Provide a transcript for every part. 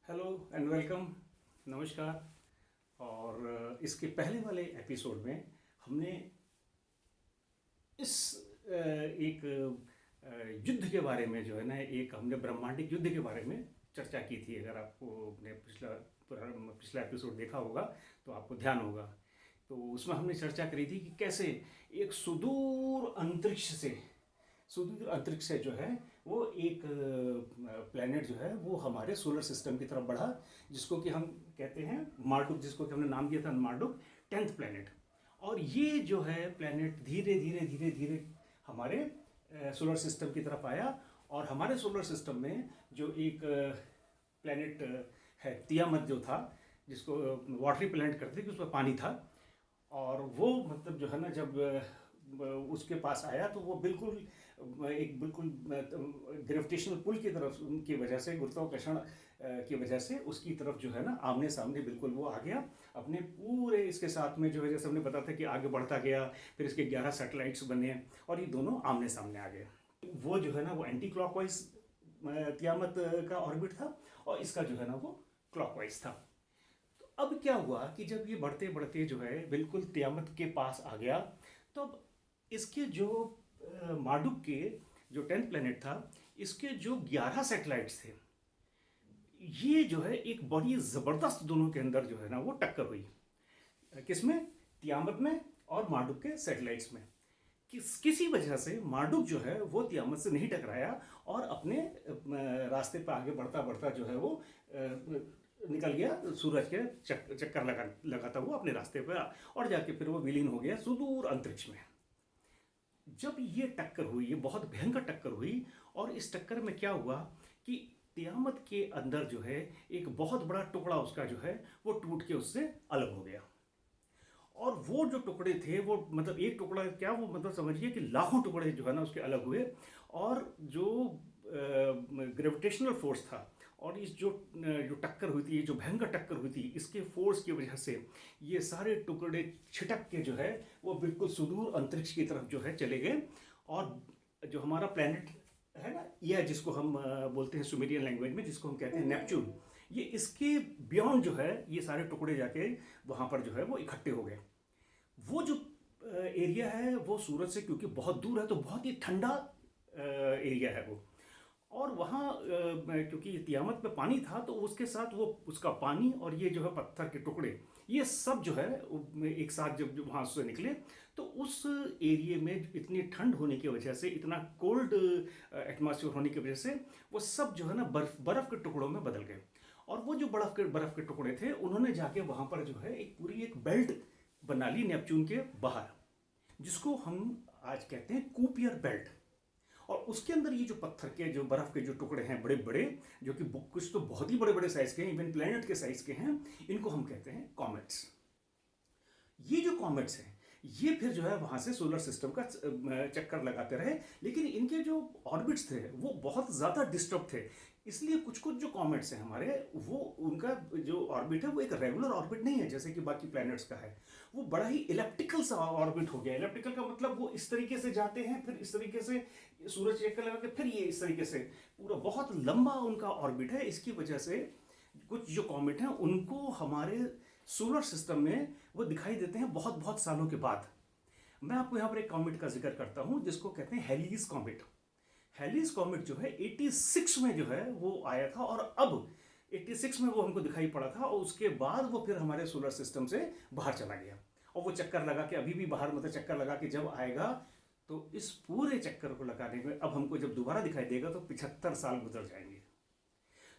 Hello and welcome. नमस्कार। और इसके पहले वाले एपिसोड में हमने इस एक युद्ध के बारे में जो है ना, एक हमने ब्रह्मांडिक युद्ध के बारे में चर्चा की थी। अगर आपको अपने पिछला एपिसोड देखा होगा तो आपको ध्यान होगा। तो उसमें हमने चर्चा करी थी कि कैसे एक सुदूर अंतरिक्ष से जो है वो एक प्लेनेट जो है वो हमारे सोलर सिस्टम की तरफ बढ़ा, जिसको कि हम कहते हैं मार्डुक, जिसको कि हमने नाम दिया था मार्डुक, 10th प्लेनेट। और ये जो है प्लेनेट धीरे धीरे धीरे धीरे हमारे सोलर सिस्टम की तरफ आया। और हमारे सोलर सिस्टम में जो एक प्लेनेट है तियामत जो था, जिसको वाटरी प्लेनेट करते थे कि उसमें पानी था। और वो मतलब जो है ना, जब उसके पास आया तो वो बिल्कुल ग्रेविटेशनल पुल की तरफ की वजह से, गुरुत्वाकर्षण की वजह से उसकी तरफ जो है ना आमने सामने बिल्कुल वो आ गया अपने पूरे इसके साथ में। जो है जैसे हमने बताया था कि आगे बढ़ता गया, फिर इसके 11 सैटेलाइट्स बने और ये दोनों आमने सामने आ गए। वो जो है ना वो एंटी क्लॉकवाइज तियामत का ऑर्बिट था और इसका जो है ना वो क्लॉकवाइज था। तो अब क्या हुआ कि जब ये बढ़ते बढ़ते जो है बिल्कुल तियामत के पास आ गया, तो अब इसके जो मार्डुक के जो 10th प्लेनेट था, इसके जो 11 सैटेलाइट्स थे, ये जो है एक बड़ी ज़बरदस्त दोनों के अंदर जो है ना वो टक्कर हुई। किसमें? तियामत में और मार्डुक के सैटेलाइट्स में। किसी वजह से मार्डुक जो है वो तियामत से नहीं टकराया और अपने रास्ते पर आगे बढ़ता बढ़ता जो है वो निकल गया सूरज के चक्कर लगाता हुआ अपने रास्ते पर, और जाके फिर वो विलीन हो गया सुदूर अंतरिक्ष में। जब ये टक्कर हुई, ये बहुत भयंकर टक्कर हुई, और इस टक्कर में क्या हुआ कि तियामत के अंदर जो है एक बहुत बड़ा टुकड़ा उसका जो है वो टूट के उससे अलग हो गया। और वो जो टुकड़े थे वो मतलब एक टुकड़ा क्या, वो मतलब समझिए कि लाखों टुकड़े जो है ना उसके अलग हुए। और जो ग्रेविटेशनल फोर्स था और इस जो टक्कर हुई थी, ये जो भयंकर टक्कर हुई थी, इसके फोर्स की वजह से ये सारे टुकड़े छिटक के जो है वो बिल्कुल सुदूर अंतरिक्ष की तरफ जो है चले गए। और जो हमारा प्लेनेट है ना, यह जिसको हम बोलते हैं सुमेरियन लैंग्वेज में, जिसको हम कहते हैं नेपच्यून, ये इसके बियॉन्ड जो है ये सारे टुकड़े जाके वहाँ पर जो है वो इकट्ठे हो गए। वो जो एरिया है वो सूरज से क्योंकि बहुत दूर है, तो बहुत ही ठंडा एरिया है वो। और वहाँ क्योंकि तियामत में पानी था, तो उसके साथ वो उसका पानी और ये जो है पत्थर के टुकड़े, ये सब जो है एक साथ जब वहाँ से निकले, तो उस एरिया में इतनी ठंड होने की वजह से, इतना कोल्ड एटमॉस्फेयर होने की वजह से, वो सब जो है ना बर्फ़ के टुकड़ों में बदल गए। और वो जो बर्फ़ के टुकड़े थे, उन्होंने जाके वहाँ पर जो है एक पूरी एक बेल्ट बना ली नेपच्यून के बाहर, जिसको हम आज कहते हैं कूपियर बेल्ट। और उसके अंदर ये जो पत्थर के जो बर्फ के जो टुकड़े हैं बड़े बड़े, जो कि कुछ तो बहुत ही बड़े बड़े साइज के हैं, इवन प्लेनेट के साइज के हैं, इनको हम कहते हैं कॉमेट्स। ये जो कॉमेट्स हैं ये फिर जो है वहाँ से सोलर सिस्टम का चक्कर लगाते रहे, लेकिन इनके जो ऑर्बिट्स थे वो बहुत ज़्यादा डिस्टर्ब थे। इसलिए कुछ कुछ जो कॉमेट्स हैं हमारे, वो उनका जो ऑर्बिट है वो एक रेगुलर ऑर्बिट नहीं है जैसे कि बाकी प्लैनेट्स का है। वो बड़ा ही इलेप्टिकल सा ऑर्बिट हो गया। इलेप्टिकल का मतलब वो इस तरीके से जाते हैं, फिर इस तरीके से सूरज चक्कर लगा के, फिर ये इस तरीके से पूरा बहुत लंबा उनका ऑर्बिट है। इसकी वजह से कुछ जो कॉमेट हैं उनको हमारे सोलर सिस्टम में वो दिखाई देते हैं बहुत बहुत सालों के बाद। मैं आपको यहाँ पर एक कॉमेट का जिक्र करता हूँ जिसको कहते हैं हेलीज कॉमेट। हेलीज कॉमेट जो है 86 में जो है वो आया था, और अब 86 में वो हमको दिखाई पड़ा था, और उसके बाद वो फिर हमारे सोलर सिस्टम से बाहर चला गया। और वो चक्कर लगा के अभी भी बाहर, मतलब चक्कर लगा के जब आएगा तो इस पूरे चक्कर को लगाने में अब हमको जब दोबारा दिखाई देगा तो 75 साल गुजर जाएंगे।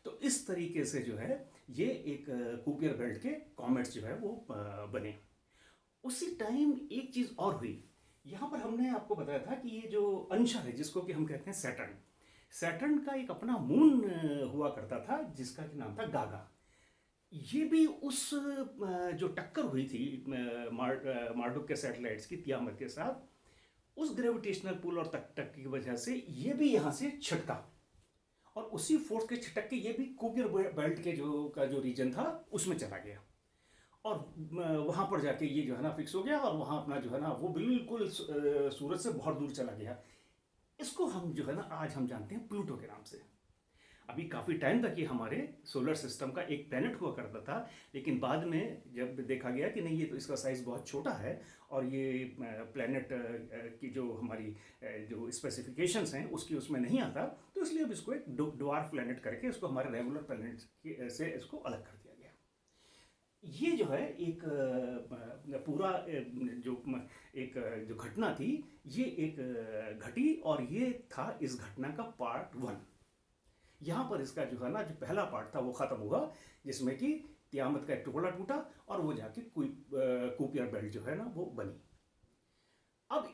तो इस तरीके से जो है ये एक कूपियर बेल्ट के कॉमेट्स जो है वो बने। उसी टाइम एक चीज़ और हुई। यहाँ पर हमने आपको बताया था कि ये जो अंशर है जिसको कि हम कहते हैं सैटर्न, सैटर्न का एक अपना मून हुआ करता था जिसका कि नाम था गागा। ये भी उस जो टक्कर हुई थी मार्डुक के सैटेलाइट्स की तियामत के साथ, उस ग्रेविटेशनल पुल और तक की वजह से ये भी यहाँ से छिटका, और उसी फोर्स के छिटक के ये भी कूपियर बेल्ट के जो रीजन था उसमें चला गया। और वहाँ पर जाके ये जो है ना फिक्स हो गया, और वहाँ अपना जो है ना वो बिल्कुल सूरज से बहुत दूर चला गया। इसको हम जो है ना आज हम जानते हैं प्लूटो के नाम से। अभी काफ़ी टाइम तक ये हमारे सोलर सिस्टम का एक प्लैनेट हुआ करता था, लेकिन बाद में जब देखा गया कि नहीं, ये तो इसका साइज़ बहुत छोटा है और ये प्लैनेट की जो हमारी जो स्पेसिफिकेशंस हैं उसकी उसमें नहीं आता, तो इसलिए अब इसको एक ड्वार्फ प्लैनेट करके इसको हमारे रेगुलर प्लैनेट से इसको अलग कर दिया गया। ये जो है एक पूरा जो घटना थी, ये एक घटी, और ये था इस घटना का पार्ट 1। यहाँ पर इसका जो है ना, जो पहला पार्ट था वो ख़त्म हुआ, जिसमें कि तियामत का एक टुकड़ा टूटा और वो जाके कूपियर बेल्ट जो है ना वो बनी। अब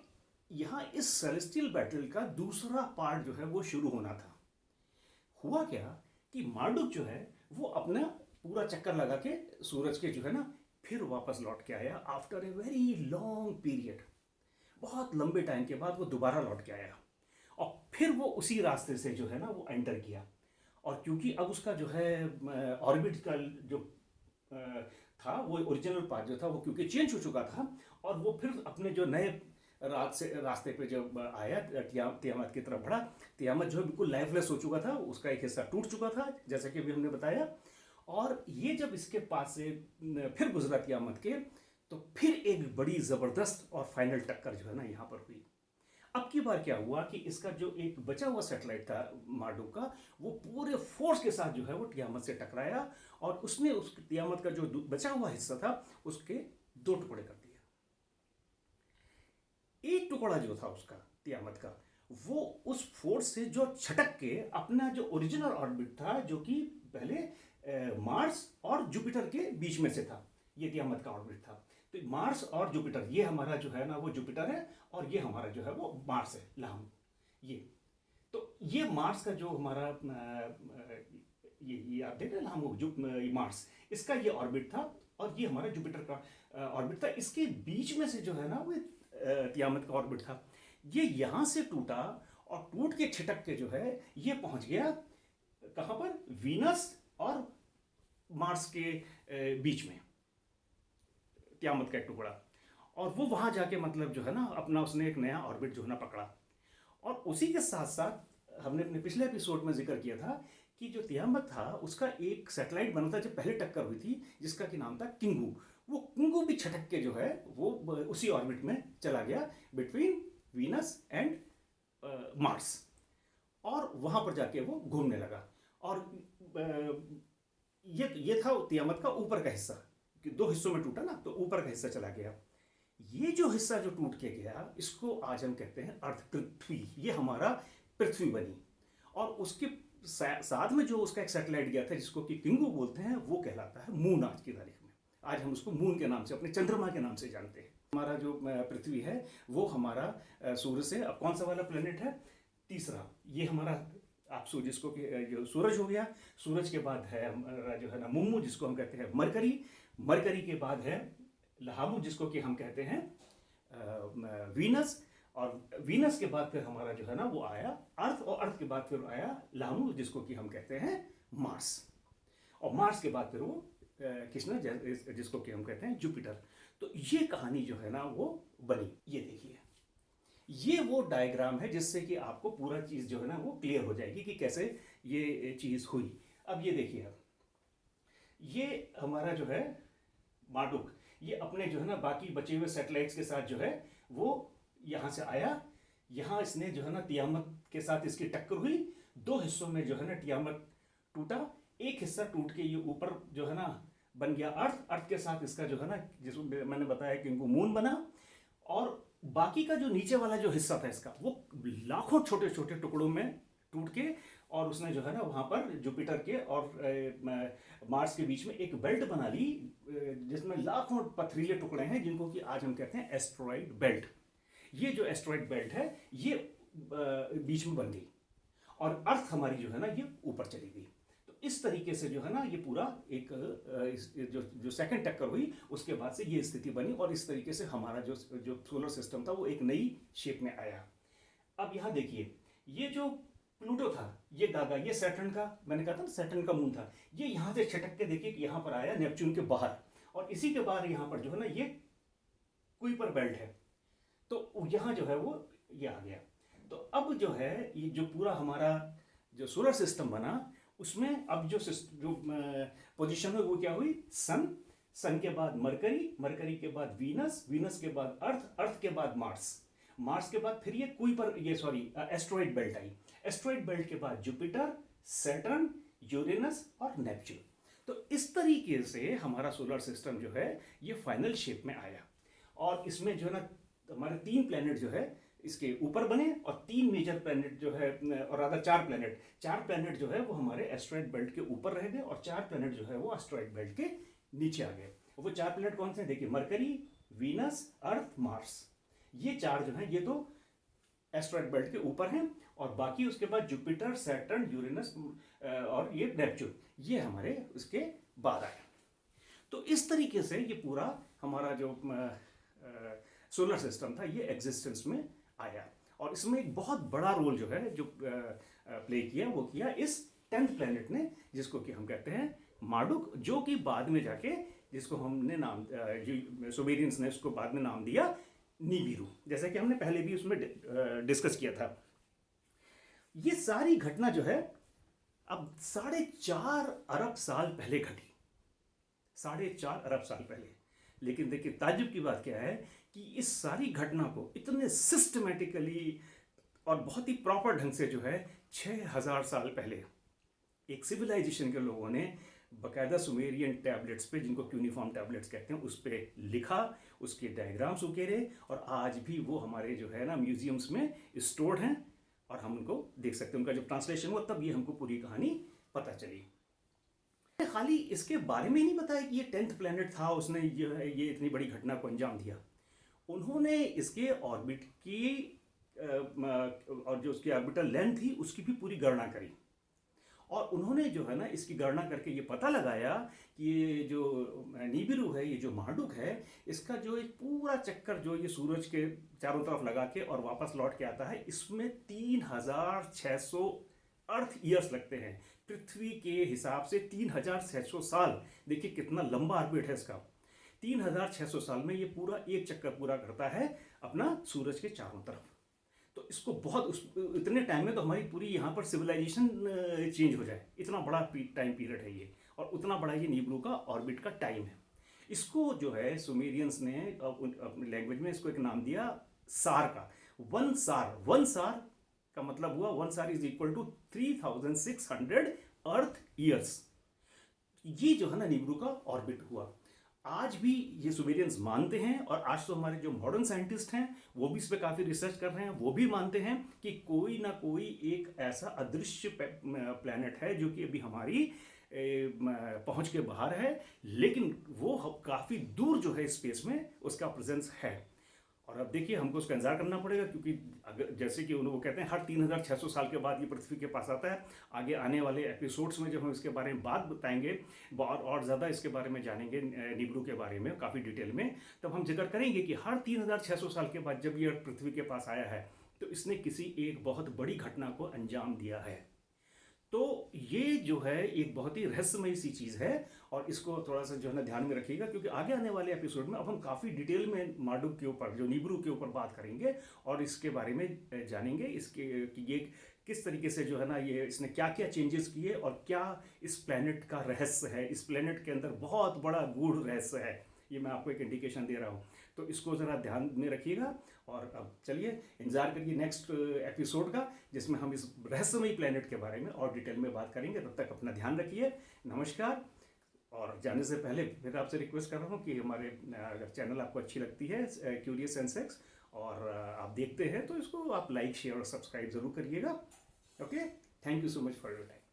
यहाँ इस सेलेस्टियल बैटल का दूसरा पार्ट जो है वो शुरू होना था। हुआ क्या कि मार्डुक जो है वो अपना पूरा चक्कर लगा के सूरज के जो है ना फिर वापस लौट के आया after a very long period. बहुत लंबे टाइम के बाद वो दोबारा लौट के आया और फिर वो उसी रास्ते से जो है ना वो एंटर किया। और क्योंकि अब उसका जो है ऑर्बिट का जो था वो ओरिजिनल पाथ जो था वो क्योंकि चेंज हो चुका था, और वो फिर अपने जो नए रास्ते पे जब आया तियामत की तरफ बढ़ा, तियामत जो है बिल्कुल लाइफलेस हो चुका था, उसका एक हिस्सा टूट चुका था जैसा कि अभी हमने बताया। और ये जब इसके पास से फिर गुजरा तियामत के, तो फिर एक बड़ी ज़बरदस्त और फाइनल टक्कर जो है ना यहाँ पर हुई। अब की बार क्या हुआ कि इसका जो एक बचा हुआ सैटेलाइट था मार्डुक का, वो पूरे फोर्स के साथ जो है वो तियामत से टकराया और उसने उस तियामत का जो बचा हुआ हिस्सा था उसके 2 टुकड़े कर दिए। एक टुकड़ा जो था उसका तियामत का, वो उस फोर्स से जो छटक के अपना जो ओरिजिनल ऑर्बिट था, जो कि पहले मार्स और जुपिटर के बीच में से था, ये तियामत का ऑर्बिट था। तो मार्स और जुपिटर, ये हमारा जो है ना वो जुपिटर है और ये हमारा जो है वो मार्स है, लाहम। ये मार्स का जो हमारा ये आप देख रहे हैं लाहम, जो मार्स, इसका ये ऑर्बिट था और ये हमारा जुपिटर का ऑर्बिट था। इसके बीच में से जो है ना वो तियामत का ऑर्बिट था। ये यहाँ से टूटा और टूट के छिटक के जो है ये पहुंच गया कहाँ पर, वीनस और मार्स के बीच में, तियामत का एक टुकड़ा। और वो वहाँ जाके मतलब जो है ना अपना उसने एक नया ऑर्बिट जो है ना पकड़ा। और उसी के साथ साथ हमने अपने पिछले एपिसोड में जिक्र किया था कि जो तियामत था उसका एक सैटेलाइट बना था जब पहले टक्कर हुई थी, जिसका कि नाम था किंगू। वो किंगू भी छटक के जो है वो उसी ऑर्बिट में चला गया बिटवीन वीनस एंड मार्स, और वहाँ पर जाके वो घूमने लगा। और ये था तियामत का ऊपर का हिस्सा, कि 2 हिस्सों में टूटा ना, तो ऊपर का हिस्सा चला गया। ये जो हिस्सा जो टूट के गया, इसको आज हम कहते हैं अर्थ, पृथ्वी। ये हमारा पृथ्वी बनी। और उसके साथ में जो उसका एक सैटेलाइट गया था जिसको कि किंगू बोलते हैं, वो कहलाता है मून आज की तारीख में। आज हम उसको मून के नाम से, अपने चंद्रमा के नाम से जानते हैं। हमारा जो पृथ्वी है वो हमारा सूर्य से अब कौन सा वाला प्लेनेट है, तीसरा। ये हमारा आप जिसको कि जो सूरज हो गया, सूरज के बाद है हमारा जो है ना मुम्मू, जिसको हम कहते हैं मरकरी। मरकरी के बाद है लहाबू, जिसको कि हम कहते हैं वीनस। और वीनस के बाद फिर हमारा जो है ना वो आया अर्थ, और अर्थ के बाद फिर आया लामू, जिसको कि हम कहते हैं मार्स। और मार्स के बाद फिर वो कृष्णा, जिसको कि हम कहते हैं जुपिटर। तो ये कहानी जो है ना वो बनी। ये देखिए, ये वो डायग्राम है जिससे कि आपको पूरा चीज़ जो है ना वो क्लियर हो जाएगी कि कैसे ये चीज़ हुई। अब ये देखिए, ये हमारा जो है मार्डुक, ये अपने जो है ना बाकी बचे हुए सैटेलाइट्स के साथ जो है वो यहाँ से आया। यहाँ इसने जो है ना तियामत के साथ इसकी टक्कर हुई। 2 हिस्सों में जो है ना तियामत टूटा। एक हिस्सा टूट के ये ऊपर जो है ना बन गया अर्थ। अर्थ के साथ इसका जो है ना, जिसको मैंने बताया कि इनको मून बना। और बाकी का जो नीचे वाला जो हिस्सा था इसका, वो लाखों छोटे छोटे टुकड़ों में टूट के, और उसने जो है ना वहाँ पर जुपिटर के और मार्स के बीच में एक बेल्ट बना ली, जिसमें लाखों पथरीले टुकड़े हैं, जिनको कि आज हम कहते हैं एस्ट्रॉइड बेल्ट। ये जो एस्ट्रॉइड बेल्ट है ये बीच में बन गई, और अर्थ हमारी जो है ना ये ऊपर चली गई। तो इस तरीके से जो है ना ये पूरा एक जो सेकंड टक्कर हुई, उसके बाद से ये स्थिति बनी, और इस तरीके से हमारा जो सोलर सिस्टम था वो एक नई शेप में आया। अब यहाँ देखिए, ये जो प्लूटो था, ये गागा, ये सैटर्न का, मैंने कहा था ना सैटर्न का मून था, ये यहाँ से छटक के देखिए कि यहाँ पर आया नेपच्यून के बाहर, और इसी के बाहर यहाँ पर जो है ना ये कुइपर बेल्ट है। तो यहाँ जो है वो ये आ गया। तो अब जो है ये जो पूरा हमारा जो सोलर सिस्टम बना, उसमें अब जो पोजीशन है वो क्या हुई, सन, सन के बाद मरकरी, मरकरी के बाद वीनस, वीनस के बाद अर्थ, अर्थ के बाद मार्स, मार्स के बाद फिर ये कुइपर, ये sorry asteroid belt I, asteroid belt के बाद जुपिटर, सैटर्न, यूरेनस और नेपच्यून। तो इस तरीके से हमारा सोलर सिस्टम जो है ये फाइनल शेप में आया। और इसमें जो है ना हमारे 3 प्लैनेट जो है इसके ऊपर बने, और 3 मेजर प्लैनेट जो है, और अदर 4 प्लैनेट जो है वो हमारे एस्ट्रॉइड बेल्ट के ऊपर रह गए, और 4 प्लैनेट जो है वो एस्ट्रॉइड बेल्ट के नीचे आ गए। वो 4 प्लैनेट कौन से हैं, देखिए, मरकरी, वीनस, अर्थ, मार्स, ये 4 जो हैं ये तो एस्ट्रॉइड बेल्ट के ऊपर हैं, और बाकी उसके बाद जुपिटर, सैटर्न, यूरेनस और ये नेपच्यून, ये हमारे उसके बाद आए। तो इस तरीके से ये पूरा हमारा जो सोलर सिस्टम था ये एग्जिस्टेंस में आया। और इसमें एक बहुत बड़ा रोल जो है जो प्ले किया वो किया इस 10th प्लैनेट ने, जिसको कि हम कहते हैं मार्डुक, जो कि बाद में जाके जिसको हमने नाम जो सुमेरियंस ने उसको बाद में नाम दिया निबिरू, जैसा कि हमने पहले भी उसमें डिस्कस किया था। ये सारी घटना जो है अब 4.5 अरब साल पहले घटी, 4.5 अरब साल पहले। लेकिन देखिए ताज्जुब की बात क्या है कि इस सारी घटना को इतने सिस्टमेटिकली और बहुत ही प्रॉपर ढंग से जो है 6000 साल पहले एक सिविलाइजेशन के लोगों ने बाकायदा सुमेरियन टैबलेट्स पे, जिनको क्यूनिफॉर्म टैबलेट्स कहते हैं, उस पर लिखा, उसके डायग्राम्स उकेरे, और आज भी वो हमारे जो है ना म्यूजियम्स में स्टोर्ड हैं और हम उनको देख सकते हैं। उनका जब ट्रांसलेशन हुआ तब ये हमको पूरी कहानी पता चली। खाली इसके बारे में ही नहीं बताया कि ये 10th प्लैनेट था, उसने ये इतनी बड़ी घटना को अंजाम दिया। उन्होंने इसके ऑर्बिट की और जो उसकी ऑर्बिटल लेंथ थी उसकी भी पूरी गणना करी, और उन्होंने जो है ना इसकी गणना करके ये पता लगाया कि ये जो निबिरू है, ये जो मार्डुक है, इसका जो एक पूरा चक्कर जो ये सूरज के चारों तरफ लगा के और वापस लौट के आता है, इसमें 3600 अर्थ ईयर्स लगते हैं। पृथ्वी के हिसाब से 3600 साल, देखिए कितना लंबा ऑर्बिट है इसका। 3600 साल में ये पूरा एक चक्कर पूरा करता है अपना सूरज के चारों तरफ। तो इसको बहुत इतने टाइम में तो हमारी पूरी यहाँ पर सिविलाइजेशन चेंज हो जाए, इतना बड़ा टाइम पीरियड है ये, और उतना बड़ा ये निबिरू का ऑर्बिट का टाइम है। इसको जो है सुमेरियंस ने अपनी लैंग्वेज में इसको एक नाम दिया सार का, वन सार। वन सार का मतलब हुआ, वन सार is equal to 3600 earth years. ये जो है ना निबिरू का ऑर्बिट हुआ। आज भी ये सुमेरियंस मानते हैं, और आज तो हमारे जो मॉडर्न साइंटिस्ट हैं वो भी इस पर काफ़ी रिसर्च कर रहे हैं, वो भी मानते हैं कि कोई ना कोई एक ऐसा अदृश्य प्लैनेट है जो कि अभी हमारी पहुंच के बाहर है, लेकिन वो काफ़ी दूर जो है स्पेस में उसका प्रेजेंस है। और अब देखिए हमको उसका इंतजार करना पड़ेगा, क्योंकि अगर जैसे कि वो कहते हैं हर 3600 साल के बाद ये पृथ्वी के पास आता है। आगे आने वाले एपिसोड्स में जब हम इसके बारे में बात बताएंगे और ज़्यादा इसके बारे में जानेंगे, निबिरू के बारे में काफ़ी डिटेल में, तब हम जिक्र करेंगे कि हर 3600 साल के बाद जब ये पृथ्वी के पास आया है तो इसने किसी एक बहुत बड़ी घटना को अंजाम दिया है। तो ये जो है एक बहुत ही रहस्यमयी सी चीज़ है, और इसको थोड़ा सा जो है ना ध्यान में रखिएगा, क्योंकि आगे आने वाले एपिसोड में अब हम काफ़ी डिटेल में मार्डुक के ऊपर, जो निबिरू के ऊपर बात करेंगे, और इसके बारे में जानेंगे इसके कि ये किस तरीके से जो है ना ये इसने क्या क्या चेंजेस किए, और क्या इस प्लैनेट का रहस्य है। इस प्लैनेट के अंदर बहुत बड़ा गूढ़ रहस्य है, ये मैं आपको एक इंडिकेशन दे रहा हूँ। तो इसको ज़रा ध्यान में रखिएगा, और अब चलिए इंतजार करिए नेक्स्ट एपिसोड का, जिसमें हम इस रहस्यमयी प्लैनेट के बारे में और डिटेल में बात करेंगे। तब तक अपना ध्यान रखिए, नमस्कार। और जाने से पहले फिर आपसे रिक्वेस्ट कर रहा हूँ कि हमारे अगर चैनल आपको अच्छी लगती है क्यूरियस एनसेक्स, और आप देखते हैं तो इसको आप लाइक, शेयर और सब्सक्राइब ज़रूर करिएगा। Okay, thank you so much for your time.